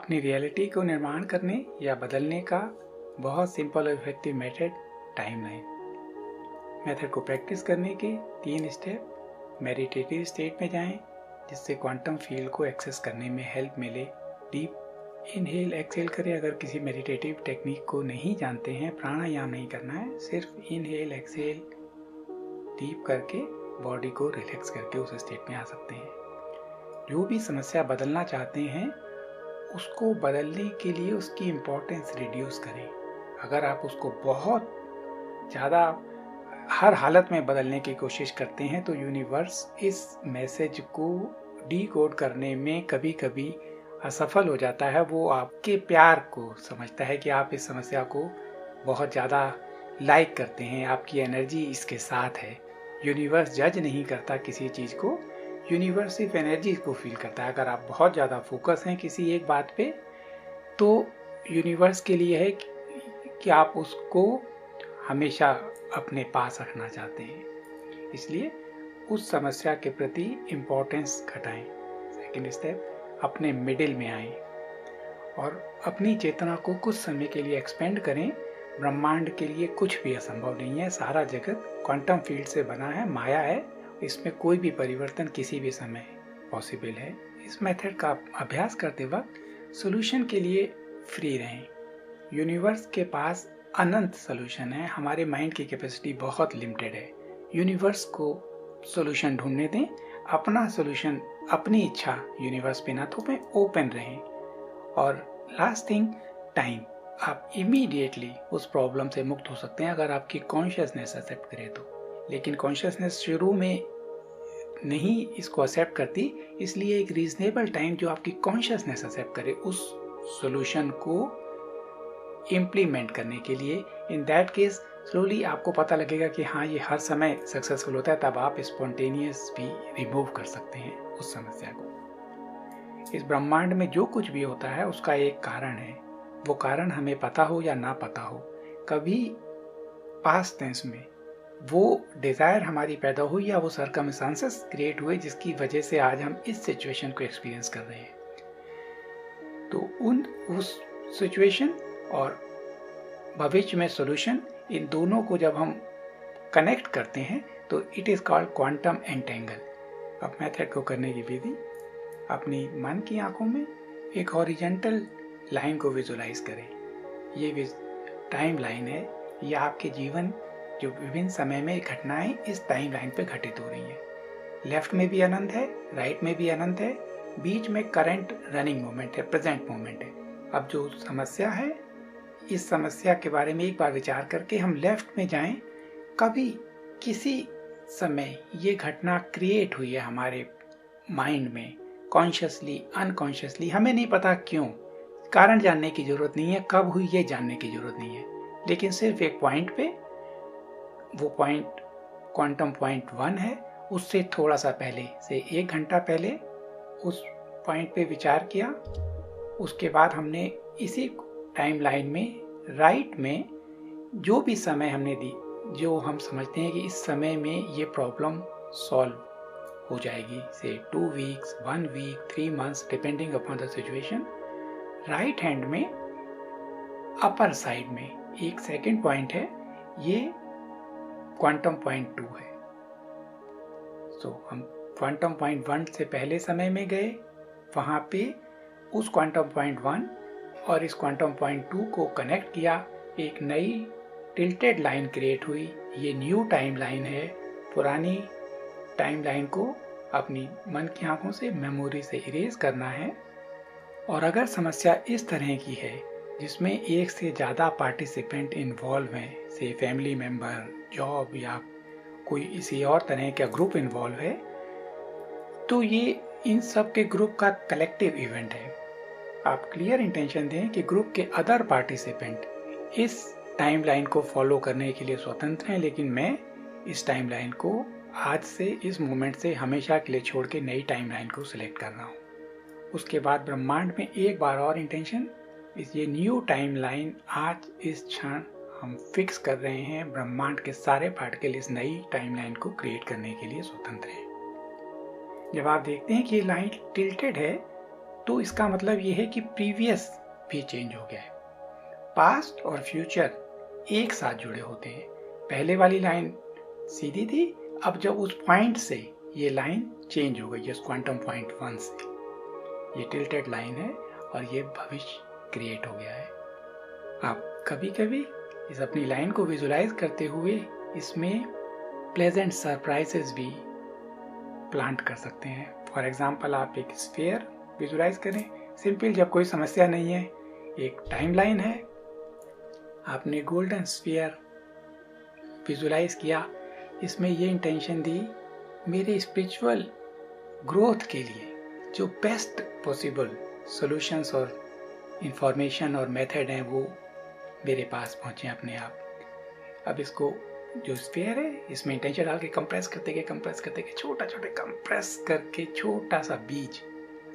अपनी रियलिटी को निर्माण करने या बदलने का बहुत सिंपल और इफेक्टिव टाइमलाइन मेथड को प्रैक्टिस करने के 3 स्टेप। मेडिटेटिव स्टेट में जाएं, जिससे क्वांटम फील्ड को एक्सेस करने में हेल्प मिले। डीप इनहेल एक्सहेल करें। अगर किसी मेडिटेटिव टेक्निक को नहीं जानते हैं, प्राणायाम नहीं करना है, सिर्फ इनहेल एक्सहेल डीप करके बॉडी को रिलैक्स करके उस स्टेट में आ सकते हैं। जो भी समस्या बदलना चाहते हैं, उसको बदलने के लिए उसकी इम्पोर्टेंस रिड्यूस करें। अगर आप उसको बहुत ज़्यादा हर हालत में बदलने की कोशिश करते हैं, तो यूनिवर्स इस मैसेज को डीकोड करने में कभी कभी असफल हो जाता है। वो आपके प्यार को समझता है कि आप इस समस्या को बहुत ज़्यादा लाइक करते हैं, आपकी एनर्जी इसके साथ है। यूनिवर्स जज नहीं करता किसी चीज़ को, यूनिवर्स सिर्फ एनर्जी को फील करता है। अगर आप बहुत ज़्यादा फोकस हैं किसी एक बात पे, तो यूनिवर्स के लिए है कि आप उसको हमेशा अपने पास रखना चाहते हैं, इसलिए उस समस्या के प्रति इम्पोर्टेंस घटाएं। सेकंड स्टेप, अपने मिडिल में आएं और अपनी चेतना को कुछ समय के लिए एक्सपेंड करें। ब्रह्मांड के लिए कुछ भी असंभव नहीं है। सारा जगत क्वांटम फील्ड से बना है, माया है, इसमें कोई भी परिवर्तन किसी भी समय पॉसिबल है। इस मेथड का अभ्यास करते वक्त सोल्यूशन के लिए फ्री रहें। यूनिवर्स के पास अनंत सोल्यूशन है, हमारे माइंड की कैपेसिटी बहुत लिमिटेड है। यूनिवर्स को सोल्यूशन ढूंढने दें, अपना सोल्यूशन अपनी इच्छा यूनिवर्स पे ना थोपें, ओपन रहें। और लास्ट थिंग, टाइम। आप इमीडिएटली उस प्रॉब्लम से मुक्त हो सकते हैं अगर आपकी कॉन्शियसनेस एक्सेप्ट करे तो। लेकिन कॉन्शियसनेस शुरू में नहीं इसको एक्सेप्ट करती, इसलिए एक रीजनेबल टाइम जो आपकी कॉन्शियसनेस एक्सेप्ट करे उस सॉल्यूशन को इम्प्लीमेंट करने के लिए। इन दैट केस स्लोली आपको पता लगेगा कि हाँ, ये हर समय सक्सेसफुल होता है, तब आप स्पॉन्टेनियस भी रिमूव कर सकते हैं उस समस्या को। इस ब्रह्मांड में जो कुछ भी होता है उसका एक कारण है। वो कारण हमें पता हो या ना पता हो, कभी पास्ट टेंस में वो डिजायर हमारी पैदा हुई या वो सर्कमस्टांसेस क्रिएट हुए जिसकी वजह से आज हम इस सिचुएशन को एक्सपीरियंस कर रहे हैं। तो उस सिचुएशन और भविष्य में सॉल्यूशन, इन दोनों को जब हम कनेक्ट करते हैं तो it is called quantum entangle. अब मेथड को करने की विधि, अपनी मन की आंखों में एक हॉरिजॉन्टल लाइन को विजुलाइज करें। ये टाइम लाइन है, ये आपके जीवन जो विभिन्न समय में घटनाएं इस टाइम लाइन पे घटित हो रही हैं। लेफ्ट में भी अनंत है, राइट में भी अनंत है, बीच में करंट रनिंग मोमेंट है, प्रेजेंट मोमेंट है। अब जो समस्या है, इस समस्या के बारे में एक बार विचार करके हम लेफ्ट में जाएं। कभी किसी समय ये घटना क्रिएट हुई है हमारे माइंड में, कॉन्शियसली अनकॉन्शियसली, हमें नहीं पता क्यों, कारण जानने की जरूरत नहीं है, कब हुई ये जानने की जरूरत नहीं है, लेकिन सिर्फ एक पॉइंट पे, वो पॉइंट क्वांटम पॉइंट 1 है, उससे थोड़ा सा पहले से 1 घंटा पहले उस पॉइंट पे विचार किया। उसके बाद हमने इसी टाइम लाइन में राइट में जो भी समय हमने दी, जो हम समझते हैं कि इस समय में ये प्रॉब्लम सॉल्व हो जाएगी, से 2 weeks, 1 week, 3 months, depending upon the situation. Right hand में अपर साइड में एक सेकंड पॉइंट है, ये क्वांटम पॉइंट 2 है। सो हम क्वांटम पॉइंट 1 से पहले समय में गए, वहां पे उस क्वांटम पॉइंट 1 और इस क्वांटम पॉइंट 2 को कनेक्ट किया, एक नई टिल्टेड लाइन क्रिएट हुई। ये न्यू टाइम लाइन है। पुरानी टाइम लाइन को अपनी मन की आंखों से, मेमोरी से इरेज करना है। और अगर समस्या इस तरह की है जिसमें एक से ज़्यादा पार्टिसिपेंट इन्वॉल्व हैं, से फैमिली मेंबर, जॉब या कोई इसी और तरह का ग्रुप इन्वॉल्व है, तो ये इन सब के ग्रुप का कलेक्टिव इवेंट है। आप क्लियर इंटेंशन दें कि ग्रुप के अदर पार्टिसिपेंट इस टाइम लाइन को फॉलो करने के लिए स्वतंत्र हैं, लेकिन मैं इस टाइम लाइन को आज से, इस मोमेंट से हमेशा के लिए छोड़ के नई टाइम लाइन को सिलेक्ट कर रहा हूँ। उसके बाद ब्रह्मांड में एक बार और इंटेंशन, ये न्यू टाइम लाइन आज इस क्षण हम फिक्स कर रहे हैं। ब्रह्मांड के सारे पार्टिकल इस नई टाइम लाइन को क्रिएट करने के लिए स्वतंत्र हैं। जब आप देखते हैं कि ये लाइन टिल्टेड है, तो इसका मतलब ये है कि प्रीवियस भी चेंज हो गया है। पास्ट और फ्यूचर एक साथ जुड़े होते हैं। पहले वाली लाइन सीधी थी, अब जब उस पॉइंट से ये लाइन चेंज हो गई, इस क्वांटम पॉइंट 1 से ये टिल्टेड लाइन है और ये भविष्य क्रिएट हो गया है। आप कभी कभी इस अपनी लाइन को विजुलाइज करते हुए इसमें प्लेजेंट सरप्राइजेस भी प्लांट कर सकते हैं। फॉर एग्जाम्पल, आप एक स्फीयर विजुलाइज करें, सिंपल, जब कोई समस्या नहीं है, एक टाइमलाइन है, आपने गोल्डन स्फीयर विजुलाइज किया, इसमें ये इंटेंशन दी मेरे स्पिरिचुअल ग्रोथ के लिए जो बेस्ट पॉसिबल सॉल्यूशंस और इंफॉर्मेशन और मेथड हैं वो मेरे पास पहुंचे अपने आप। अब इसको जो स्फीयर है इसमें इंटेंशन डाल के कंप्रेस करते गए छोटा कंप्रेस करके छोटा सा बीज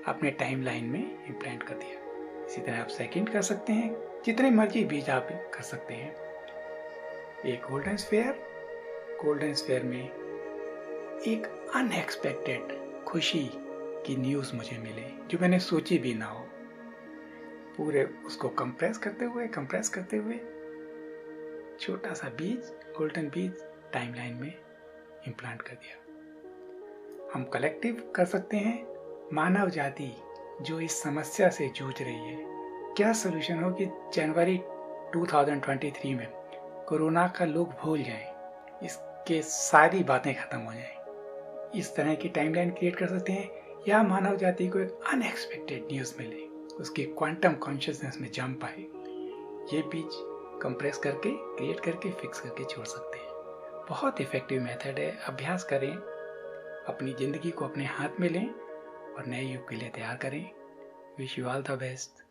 अपने टाइमलाइन में इम्प्लांट कर दिया। इसी तरह आप सेकंड कर सकते हैं, जितने मर्जी बीज आप कर सकते हैं। एक गोल्डन स्फीयर में एक अनएक्सपेक्टेड खुशी की न्यूज़ मुझे मिले जो मैंने सोची भी ना हो। पूरे उसको कंप्रेस करते हुए छोटा सा बीज, गोल्डन बीज टाइमलाइन में इम्प्लांट कर दिया। हम कलेक्टिव कर सकते हैं, मानव जाति जो इस समस्या से जूझ रही है, क्या सलूशन हो कि जनवरी 2023 में कोरोना का लोग भूल जाएं, इसके सारी बातें खत्म हो जाएं। इस तरह की टाइमलाइन क्रिएट कर सकते हैं, या मानव जाति को एक अनएक्सपेक्टेड न्यूज़ मिले, उसकी क्वांटम कॉन्शियसनेस में जंप आए, ये बीज कंप्रेस करके, क्रिएट करके, फिक्स करके छोड़ सकते हैं। बहुत इफेक्टिव मेथड है, अभ्यास करें, अपनी जिंदगी को अपने हाथ में लें और नए युग के लिए तैयार करें। Wish you all the best.